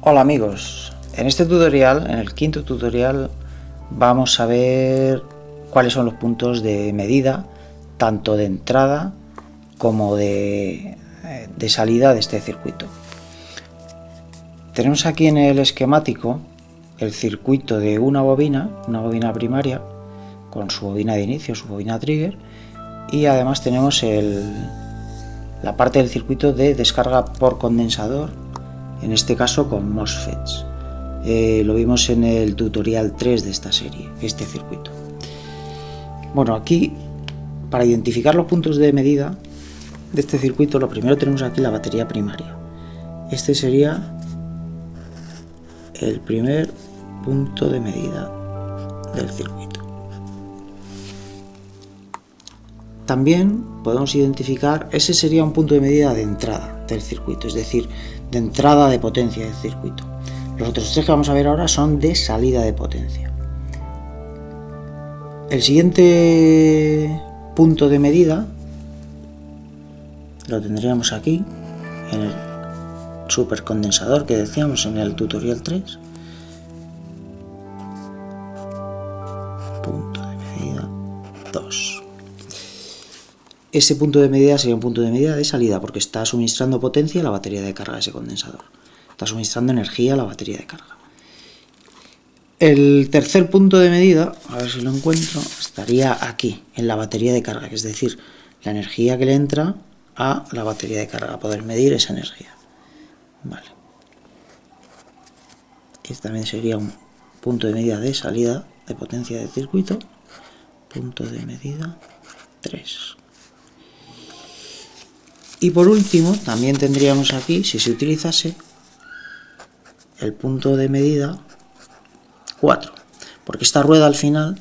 Hola amigos, en este tutorial, en el quinto tutorial, vamos a ver cuáles son los puntos de medida, tanto de entrada como de salida de este circuito. Tenemos aquí en el esquemático el circuito de una bobina primaria, con su bobina de inicio, su bobina trigger, y además tenemos la parte del circuito de descarga por condensador, en este caso con MOSFETs. Lo vimos en el tutorial 3 de esta serie, este circuito. Bueno, aquí, para identificar los puntos de medida de este circuito, lo primero tenemos aquí la batería primaria. Este sería el primer punto de medida del circuito. También podemos identificar, ese sería un punto de medida de entrada del circuito, es decir, de entrada de potencia del circuito. Los otros tres que vamos a ver ahora son de salida de potencia. El siguiente punto de medida lo tendríamos aquí, en el supercondensador que decíamos en el tutorial 3. Punto de medida 2. Ese punto de medida sería un punto de medida de salida porque está suministrando potencia a la batería de carga de ese condensador. Está suministrando energía a la batería de carga. El tercer punto de medida, a ver si lo encuentro, estaría aquí, en la batería de carga, es decir, la energía que le entra a la batería de carga, poder medir esa energía. Vale. Este también sería un punto de medida de salida de potencia del circuito. Punto de medida 3. Y por último, también tendríamos aquí, si se utilizase, el punto de medida 4, porque esta rueda al final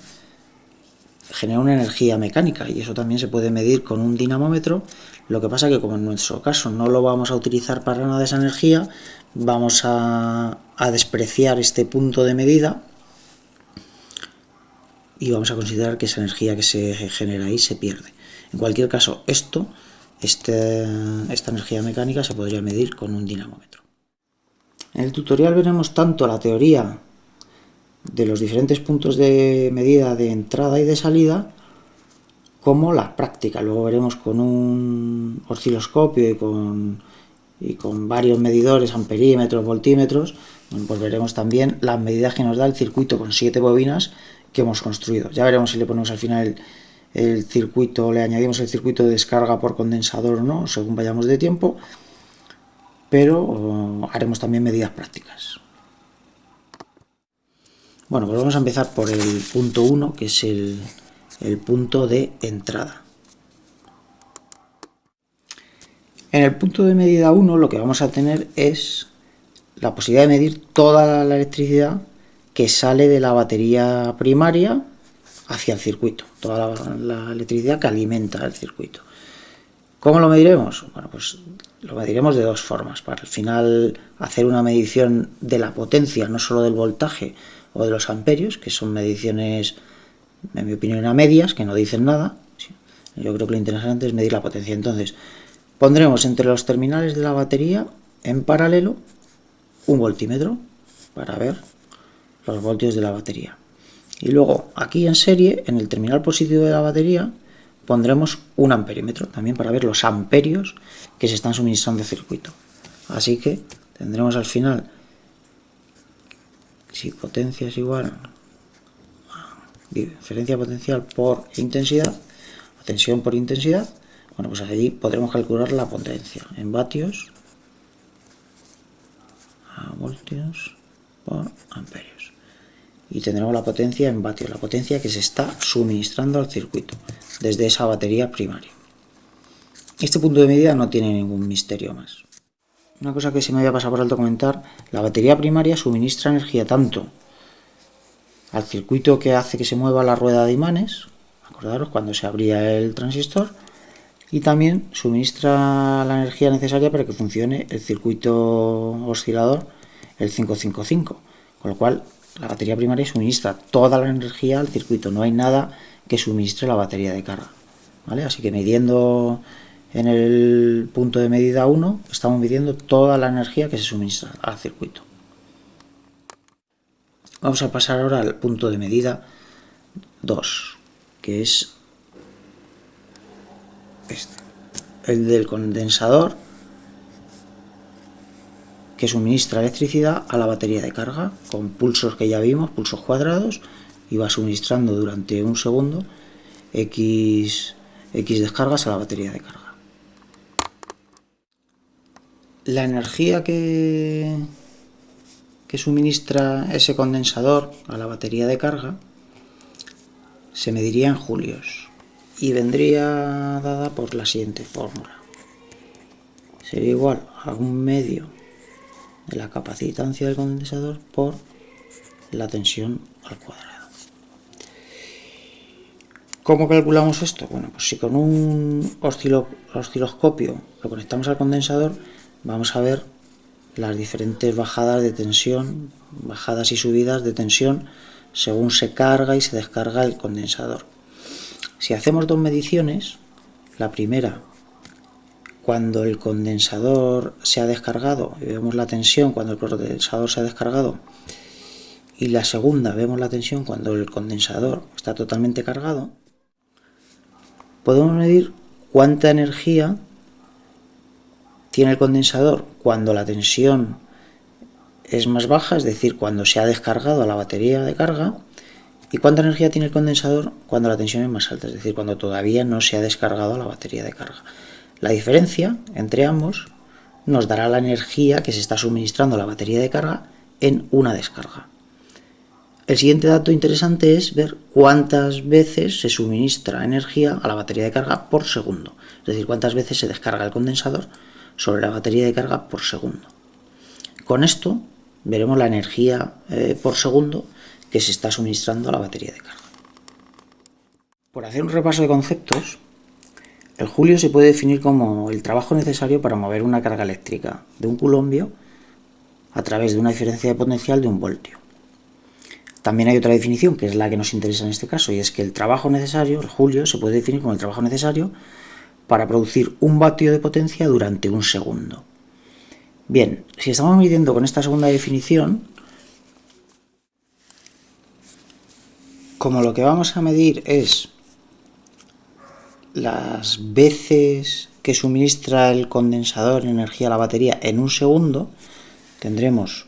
genera una energía mecánica y eso también se puede medir con un dinamómetro. Lo que pasa que como en nuestro caso no lo vamos a utilizar para nada esa energía, vamos a despreciar este punto de medida y vamos a considerar que esa energía que se genera ahí se pierde. En cualquier caso, esta energía mecánica se podría medir con un dinamómetro. En el tutorial veremos tanto la teoría de los diferentes puntos de medida de entrada y de salida como la práctica. Luego veremos con un osciloscopio y con varios medidores, amperímetros, voltímetros, bueno, pues veremos también las medidas que nos da el circuito con 7 bobinas que hemos construido. Ya veremos si le ponemos al final el circuito, le añadimos el circuito de descarga por condensador o no, según vayamos de tiempo, pero haremos también medidas prácticas. Bueno, pues vamos a empezar por el punto 1, que es el punto de entrada. En el punto de medida 1 lo que vamos a tener es la posibilidad de medir toda la electricidad que sale de la batería primaria hacia el circuito, toda la electricidad que alimenta el circuito. ¿Cómo lo mediremos? Bueno, pues lo mediremos de dos formas, para al final hacer una medición de la potencia, no solo del voltaje o de los amperios, que son mediciones, en mi opinión, a medias, que no dicen nada. Yo creo que lo interesante es medir la potencia. Entonces, pondremos entre los terminales de la batería, en paralelo, un voltímetro, para ver los voltios de la batería. Y luego, aquí en serie, en el terminal positivo de la batería, pondremos un amperímetro, también para ver los amperios que se están suministrando al circuito. Así que tendremos al final, si potencia es igual a diferencia potencial por intensidad, o tensión por intensidad, bueno, pues allí podremos calcular la potencia en vatios a voltios por amperios. Y tendremos la potencia en vatios, la potencia que se está suministrando al circuito desde esa batería primaria. Este punto de medida no tiene ningún misterio más. Una cosa que se me había pasado por alto comentar, la batería primaria suministra energía tanto al circuito que hace que se mueva la rueda de imanes, acordaros cuando se abría el transistor, y también suministra la energía necesaria para que funcione el circuito oscilador, el 555, con lo cual la batería primaria suministra toda la energía al circuito, no hay nada que suministre la batería de carga, ¿vale? Así que midiendo en el punto de medida 1, estamos midiendo toda la energía que se suministra al circuito. Vamos a pasar ahora al punto de medida 2, que es este, el del condensador que suministra electricidad a la batería de carga, con pulsos que ya vimos, pulsos cuadrados, y va suministrando durante un segundo X descargas a la batería de carga. La energía que suministra ese condensador a la batería de carga se mediría en julios y vendría dada por la siguiente fórmula. Sería igual a 1/2 de la capacitancia del condensador por la tensión al cuadrado. ¿Cómo calculamos esto? Bueno, pues si con un osciloscopio lo conectamos al condensador, vamos a ver las diferentes bajadas de tensión, bajadas y subidas de tensión según se carga y se descarga el condensador. Si hacemos dos mediciones, la primera cuando el condensador se ha descargado y vemos la tensión cuando el condensador se ha descargado, y la segunda vemos la tensión cuando el condensador está totalmente cargado, podemos medir cuánta energía tiene el condensador cuando la tensión es más baja, es decir, cuando se ha descargado a la batería de carga, y cuánta energía tiene el condensador cuando la tensión es más alta, es decir, cuando todavía no se ha descargado a la batería de carga. La diferencia entre ambos nos dará la energía que se está suministrando a la batería de carga en una descarga. El siguiente dato interesante es ver cuántas veces se suministra energía a la batería de carga por segundo, es decir, cuántas veces se descarga el condensador sobre la batería de carga por segundo. Con esto veremos la energía por segundo que se está suministrando a la batería de carga. Por hacer un repaso de conceptos, el julio se puede definir como el trabajo necesario para mover una carga eléctrica de un culombio a través de una diferencia de potencial de 1 voltio. También hay otra definición, que es la que nos interesa en este caso, y es que el trabajo necesario, el julio, se puede definir como el trabajo necesario para producir 1 vatio de potencia durante 1 segundo. Bien, si estamos midiendo con esta segunda definición, como lo que vamos a medir es las veces que suministra el condensador energía a la batería en 1 segundo, tendremos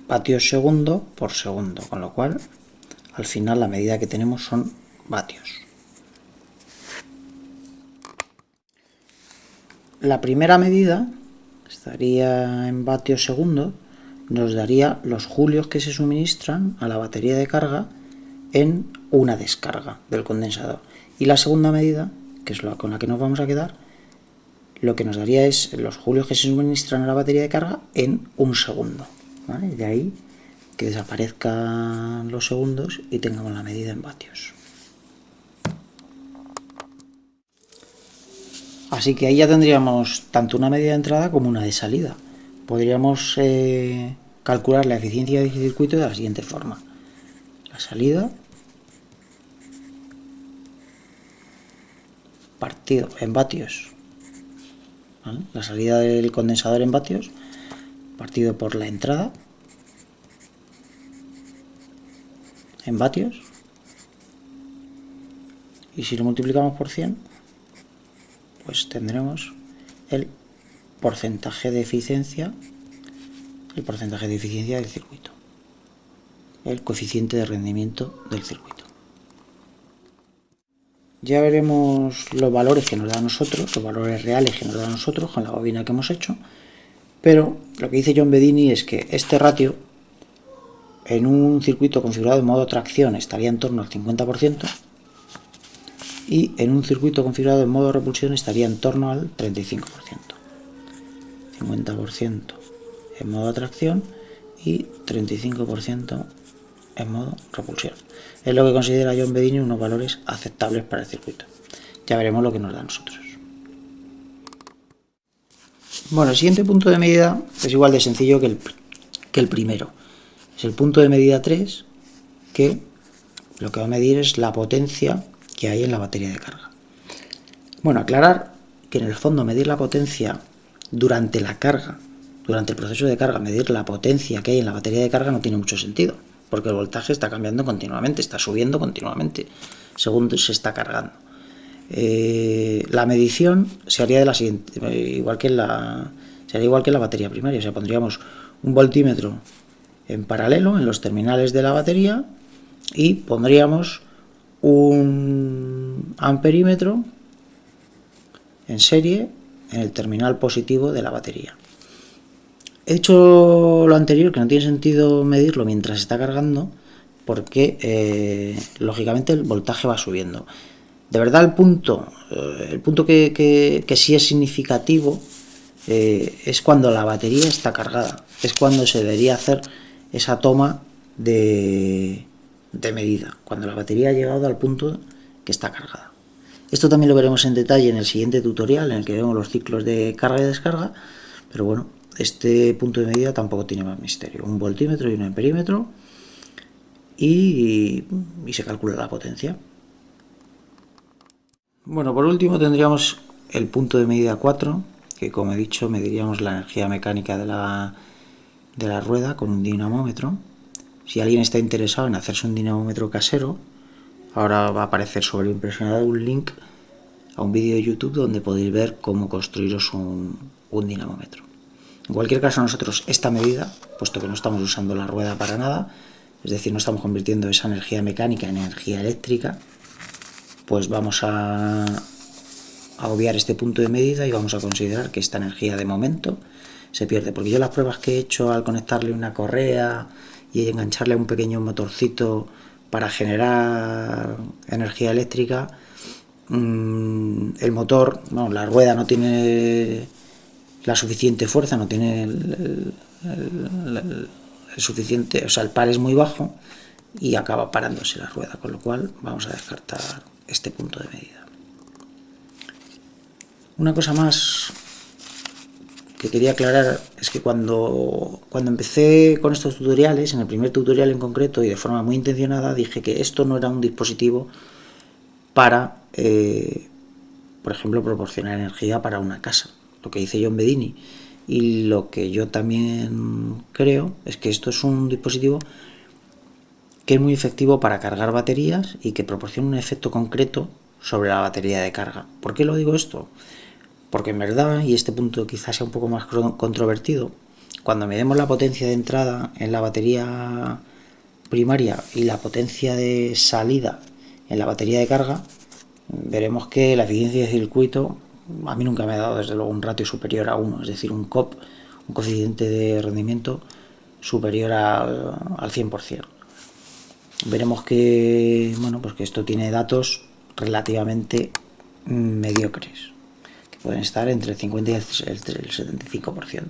vatios segundo por segundo, con lo cual al final la medida que tenemos son vatios. La primera medida estaría en vatios segundo, nos daría los julios que se suministran a la batería de carga en una descarga del condensador. Y la segunda medida, que es la con la que nos vamos a quedar, lo que nos daría es los julios que se suministran a la batería de carga en 1 segundo. ¿Vale? De ahí que desaparezcan los segundos y tengamos la medida en vatios. Así que ahí ya tendríamos tanto una medida de entrada como una de salida. Podríamos calcular la eficiencia del circuito de la siguiente forma. La salida partido en vatios. ¿Vale? La salida del condensador en vatios partido por la entrada en vatios, y si lo multiplicamos por 100, pues tendremos el porcentaje de eficiencia del circuito, el coeficiente de rendimiento del circuito. Ya veremos los valores que nos da a nosotros, los valores reales que nos da a nosotros con la bobina que hemos hecho, pero lo que dice John Bedini es que este ratio en un circuito configurado en modo tracción estaría en torno al 50%, y en un circuito configurado en modo repulsión estaría en torno al 35%. 50% en modo tracción y 35% en modo repulsión. Es lo que considera John Bedini unos valores aceptables para el circuito. Ya veremos lo que nos da a nosotros. Bueno, el siguiente punto de medida es igual de sencillo que el primero. Es el punto de medida 3, que lo que va a medir es la potencia que hay en la batería de carga. Bueno, aclarar que en el fondo medir la potencia durante la carga, durante el proceso de carga, medir la potencia que hay en la batería de carga no tiene mucho sentido. porque el voltaje está cambiando continuamente, está subiendo continuamente según se está cargando. La medición se haría de la siguiente, se haría igual que en la batería primaria, o sea, pondríamos un voltímetro en paralelo en los terminales de la batería y pondríamos un amperímetro en serie en el terminal positivo de la batería. He dicho lo anterior, que no tiene sentido medirlo mientras está cargando, porque lógicamente el voltaje va subiendo. De verdad el punto que sí es significativo es cuando la batería está cargada, es cuando se debería hacer esa toma de medida, cuando la batería ha llegado al punto que está cargada. Esto también lo veremos en detalle en el siguiente tutorial, en el que vemos los ciclos de carga y descarga, pero bueno, este punto de medida tampoco tiene más misterio. Un voltímetro y un amperímetro y se calcula la potencia. Bueno, por último tendríamos el punto de medida 4, que como he dicho mediríamos la energía mecánica de la rueda con un dinamómetro. Si alguien está interesado en hacerse un dinamómetro casero, ahora va a aparecer sobreimpresionado un link a un vídeo de YouTube donde podéis ver cómo construiros un dinamómetro. En cualquier caso, nosotros esta medida, puesto que no estamos usando la rueda para nada, es decir, no estamos convirtiendo esa energía mecánica en energía eléctrica, pues vamos a obviar este punto de medida y vamos a considerar que esta energía de momento se pierde. Porque yo las pruebas que he hecho al conectarle una correa y engancharle un pequeño motorcito para generar energía eléctrica, el motor, no, la rueda no tiene la suficiente fuerza, no tiene el suficiente, o sea, el par es muy bajo y acaba parándose la rueda, con lo cual vamos a descartar este punto de medida. Una cosa más que quería aclarar es que cuando empecé con estos tutoriales, en el primer tutorial en concreto y de forma muy intencionada, dije que esto no era un dispositivo para, por ejemplo, proporcionar energía para una casa, lo que dice John Bedini. Y lo que yo también creo es que esto es un dispositivo que es muy efectivo para cargar baterías y que proporciona un efecto concreto sobre la batería de carga. ¿Por qué lo digo esto? Porque en verdad, y este punto quizás sea un poco más controvertido, cuando medimos la potencia de entrada en la batería primaria y la potencia de salida en la batería de carga, veremos que la eficiencia de circuito a mí nunca me ha dado desde luego un ratio superior a 1, es decir, un COP, un coeficiente de rendimiento superior al 100%. Veremos que, bueno, pues que esto tiene datos relativamente mediocres, que pueden estar entre el 50 y el 75%.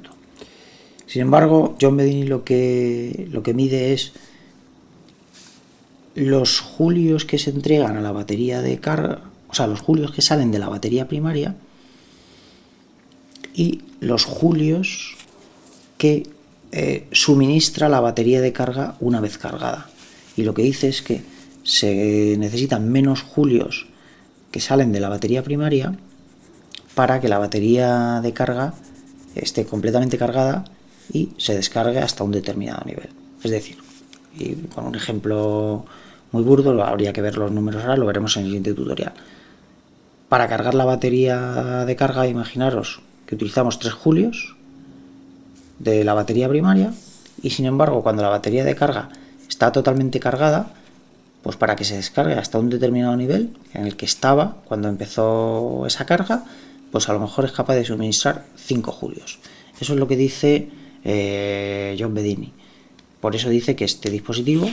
Sin embargo, John Bedini lo que mide es los julios que se entregan a la batería de carga, o sea, los julios que salen de la batería primaria y los julios que suministra la batería de carga una vez cargada. Y lo que dice es que se necesitan menos julios que salen de la batería primaria para que la batería de carga esté completamente cargada y se descargue hasta un determinado nivel. Es decir, y con un ejemplo muy burdo, habría que ver los números ahora, lo veremos en el siguiente tutorial. Para cargar la batería de carga, imaginaros que utilizamos 3 julios de la batería primaria y sin embargo cuando la batería de carga está totalmente cargada, pues para que se descargue hasta un determinado nivel en el que estaba cuando empezó esa carga, pues a lo mejor es capaz de suministrar 5 julios. Eso es lo que dice John Bedini. Por eso dice que este dispositivo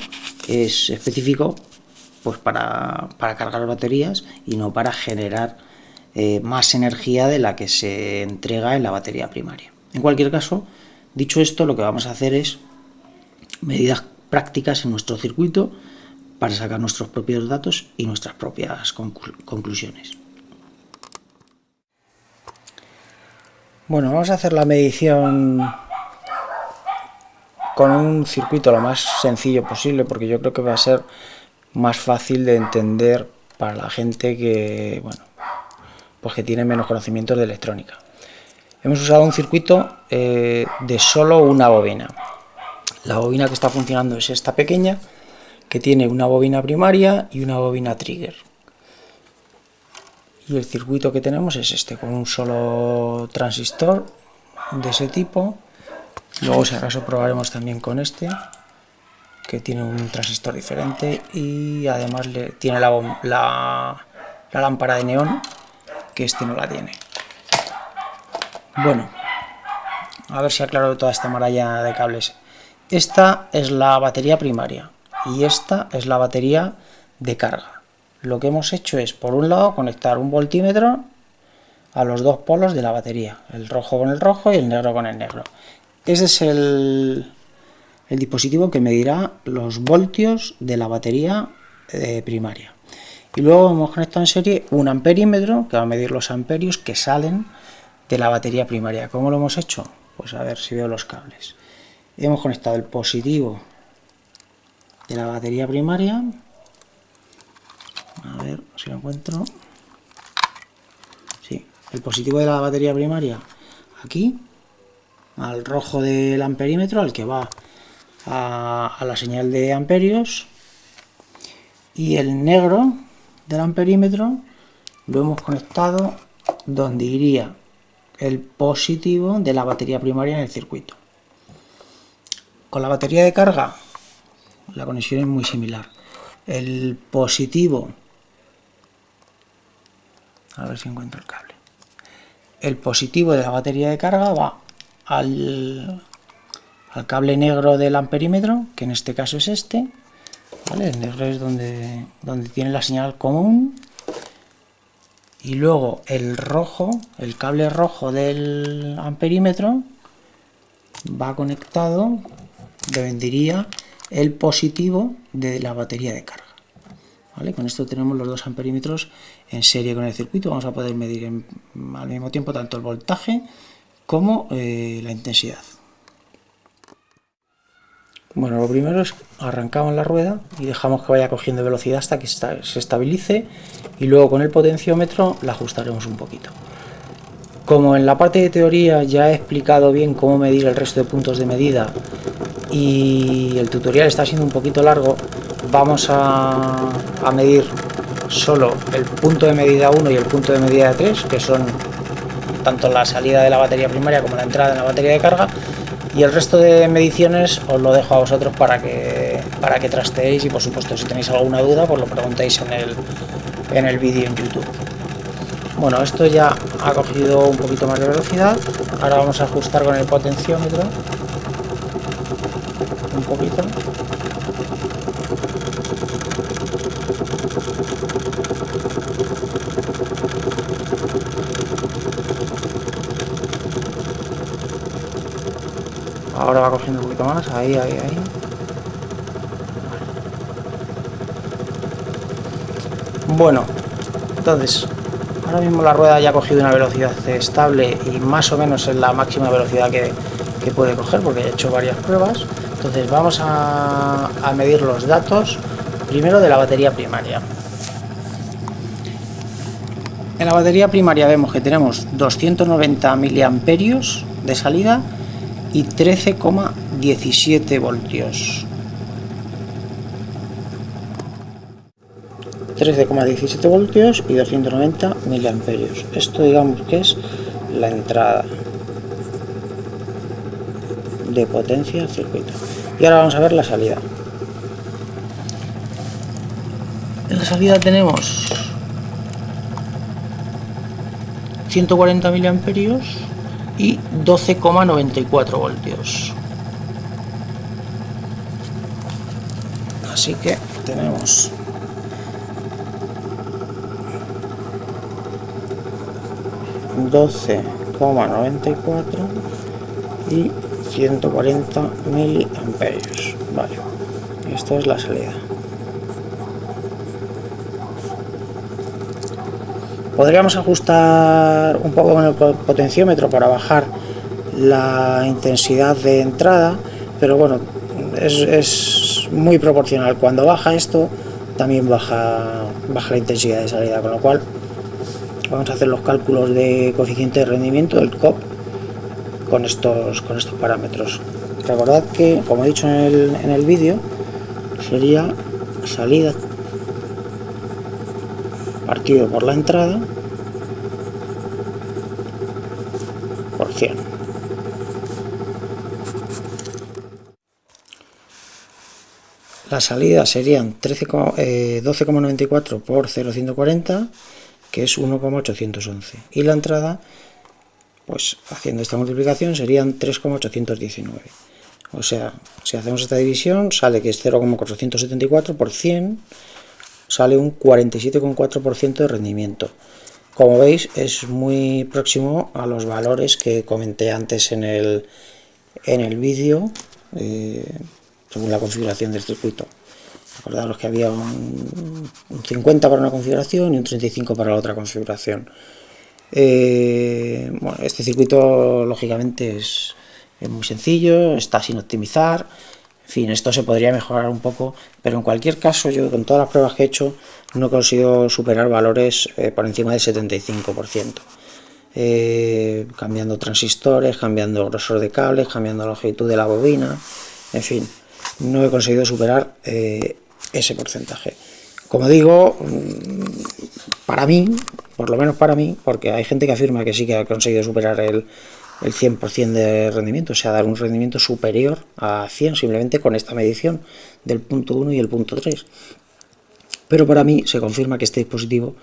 es específico pues para cargar baterías y no para generar más energía de la que se entrega en la batería primaria. En cualquier caso, dicho esto, lo que vamos a hacer es medidas prácticas en nuestro circuito para sacar nuestros propios datos y nuestras propias conclusiones. Bueno, vamos a hacer la medición con un circuito lo más sencillo posible, porque yo creo que va a ser más fácil de entender para la gente que, bueno, pues que tiene menos conocimientos de electrónica. Hemos usado un circuito de solo una bobina. La bobina que está funcionando es esta pequeña, que tiene una bobina primaria y una bobina trigger. Y el circuito que tenemos es este, con un solo transistor de ese tipo. Luego si acaso probaremos también con este, que tiene un transistor diferente y además tiene la lámpara de neón, que este no la tiene. Bueno, a ver si aclaro toda esta maraña de cables. Esta es la batería primaria y esta es la batería de carga. Lo que hemos hecho es, por un lado, conectar un voltímetro a los dos polos de la batería, el rojo con el rojo y el negro con el negro. Ese es el dispositivo que medirá los voltios de la batería primaria. Y luego hemos conectado en serie un amperímetro que va a medir los amperios que salen de la batería primaria. ¿Cómo lo hemos hecho? Pues a ver si veo los cables. Hemos conectado el positivo de la batería primaria. A ver si lo encuentro. Sí, el positivo de la batería primaria aquí, al rojo del amperímetro, al que va a la señal de amperios, y el negro del amperímetro lo hemos conectado donde iría el positivo de la batería primaria en el circuito. Con la batería de carga la conexión es muy similar. El positivo, a ver si encuentro el cable, el positivo de la batería de carga va al cable negro del amperímetro, que en este caso es este, ¿vale? El negro es donde tiene la señal común, y luego el rojo, el cable rojo del amperímetro, va conectado donde vendría el positivo de la batería de carga, ¿vale? Con esto tenemos los dos amperímetros en serie con el circuito. Vamos a poder medir al mismo tiempo tanto el voltaje como la intensidad. Bueno, lo primero es arrancamos la rueda y dejamos que vaya cogiendo velocidad hasta que se estabilice, y luego con el potenciómetro la ajustaremos un poquito. Como en la parte de teoría ya he explicado bien cómo medir el resto de puntos de medida y el tutorial está siendo un poquito largo, vamos a medir solo el punto de medida 1 y el punto de medida 3, que son tanto la salida de la batería primaria como la entrada en la batería de carga, y el resto de mediciones os lo dejo a vosotros para que trasteéis, y por supuesto si tenéis alguna duda pues lo preguntéis en el vídeo en YouTube. Bueno, esto ya ha cogido un poquito más de velocidad. Ahora vamos a ajustar con el potenciómetro un poquito. Ahora va cogiendo un poquito más, ahí. Bueno, entonces, ahora mismo la rueda ya ha cogido una velocidad estable y más o menos es la máxima velocidad que puede coger, porque he hecho varias pruebas. Entonces vamos a medir los datos primero de la batería primaria. En la batería primaria vemos que tenemos 290 miliamperios de salida y 13,17 voltios. 13,17 voltios y 290 miliamperios. Esto digamos que es la entrada de potencia al circuito. Y ahora vamos a ver la salida. En la salida tenemos 140 miliamperios y 12,94 voltios. Así que tenemos $12,94 y 140 miliamperios. Vale, esto es la salida. Podríamos ajustar un poco con el potenciómetro para bajar la intensidad de entrada, pero bueno, es muy proporcional. Cuando baja esto, también baja la intensidad de salida, con lo cual vamos a hacer los cálculos de coeficiente de rendimiento del COP con estos parámetros. Recordad que, como he dicho en el vídeo, sería salida partido por la entrada por 100. La salida serían 12,94 por 0,140, que es 1,811. Y la entrada, pues haciendo esta multiplicación, serían 3,819. O sea, si hacemos esta división, sale que es 0,474 por 100, sale un 47,4% de rendimiento. Como veis, es muy próximo a los valores que comenté antes en el vídeo, según la configuración del circuito. Acordaros que había un 50 para una configuración y un 35 para la otra configuración. Bueno, este circuito lógicamente es muy sencillo, está sin optimizar. En fin, esto se podría mejorar un poco, pero en cualquier caso, yo con todas las pruebas que he hecho no he conseguido superar valores por encima del 75%. Cambiando transistores, cambiando grosor de cables, cambiando la longitud de la bobina, en fin, no he conseguido superar ese porcentaje. Como digo, para mí, por lo menos para mí, porque hay gente que afirma que sí que ha conseguido superar el 100% de rendimiento, o sea, dar un rendimiento superior a 100 simplemente con esta medición del punto 1 y el punto 3. Pero para mí se confirma que este dispositivo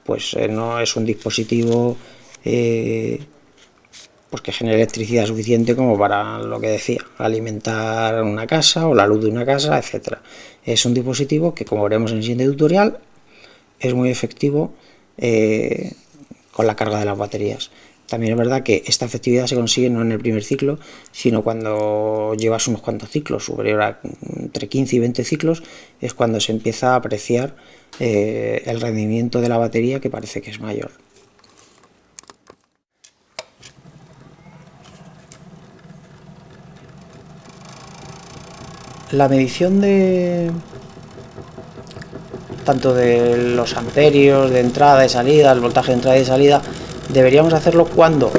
pues no es un dispositivo pues que genere electricidad suficiente como para lo que decía, alimentar una casa o la luz de una casa, etcétera. Es un dispositivo que, como veremos en el siguiente tutorial, es muy efectivo con la carga de las baterías. También es verdad que esta efectividad se consigue no en el primer ciclo, sino cuando llevas unos cuantos ciclos, superior a entre 15 y 20 ciclos, es cuando se empieza a apreciar el rendimiento de la batería, que parece que es mayor. La medición de tanto de los amperios de entrada y salida, el voltaje de entrada y salida, deberíamos hacerlo cuando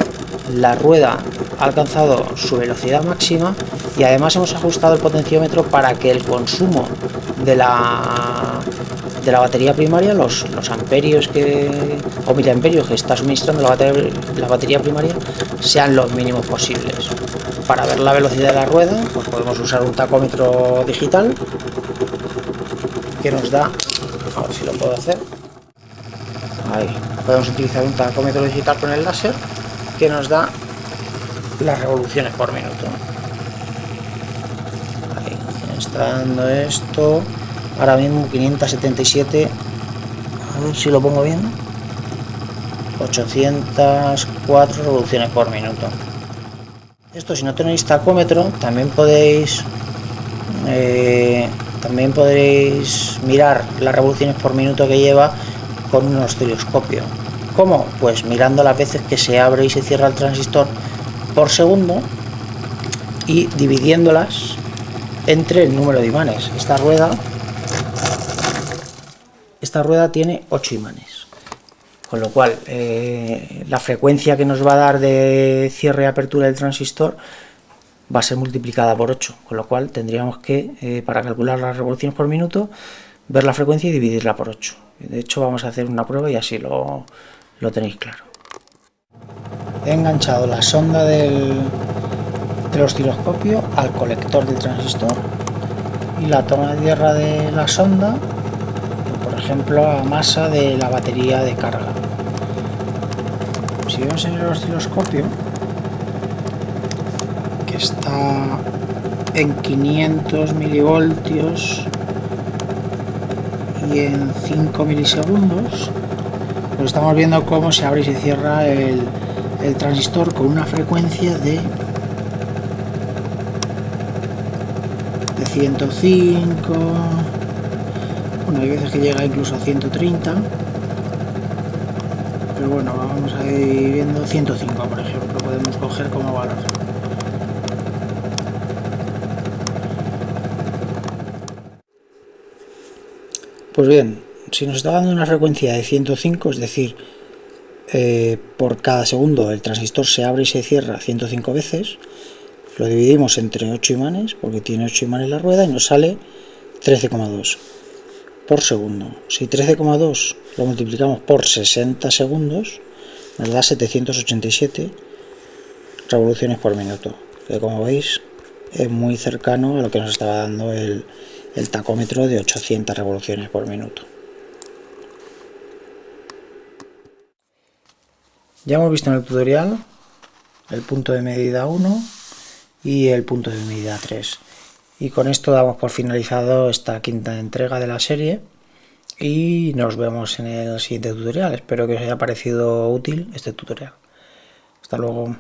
la rueda ha alcanzado su velocidad máxima y además hemos ajustado el potenciómetro para que el consumo de la batería primaria, los amperios o miliamperios que está suministrando la batería primaria, sean los mínimos posibles. Para ver la velocidad de la rueda, pues podemos usar un tacómetro digital que nos da, a ver si lo puedo hacer, ahí, podemos utilizar un tacómetro digital con el láser que nos da las revoluciones por minuto. Ahí está dando esto, ahora mismo 577, a ver si lo pongo bien, 804 revoluciones por minuto. Esto, si no tenéis tacómetro, también podréis mirar las revoluciones por minuto que lleva con un osciloscopio. ¿Cómo? Pues mirando las veces que se abre y se cierra el transistor por segundo y dividiéndolas entre el número de imanes. Esta rueda tiene 8 imanes. Con lo cual, la frecuencia que nos va a dar de cierre y apertura del transistor va a ser multiplicada por 8, con lo cual tendríamos que, para calcular las revoluciones por minuto, ver la frecuencia y dividirla por 8. De hecho, vamos a hacer una prueba y así lo tenéis claro. He enganchado la sonda del osciloscopio al colector del transistor y la toma de tierra de la sonda, por ejemplo, a masa de la batería de carga. Si vemos en el osciloscopio, que está en 500 milivoltios y en 5 milisegundos, pues estamos viendo cómo se abre y se cierra el transistor con una frecuencia de 105. Bueno, hay veces que llega incluso a 130, pero bueno, vamos a ir viendo 105, por ejemplo, podemos coger como valor. Pues bien, si nos está dando una frecuencia de 105, es decir, por cada segundo el transistor se abre y se cierra 105 veces, Lo dividimos entre 8 imanes, porque tiene 8 imanes la rueda, y nos sale 13,2 por segundo. Si 13,2 lo multiplicamos por 60 segundos, nos da 787 revoluciones por minuto, que como veis es muy cercano a lo que nos estaba dando el tacómetro de 800 revoluciones por minuto. Ya hemos visto en el tutorial el punto de medida 1 y el punto de medida 3. Y con esto damos por finalizado esta quinta entrega de la serie y nos vemos en el siguiente tutorial. Espero que os haya parecido útil este tutorial. Hasta luego.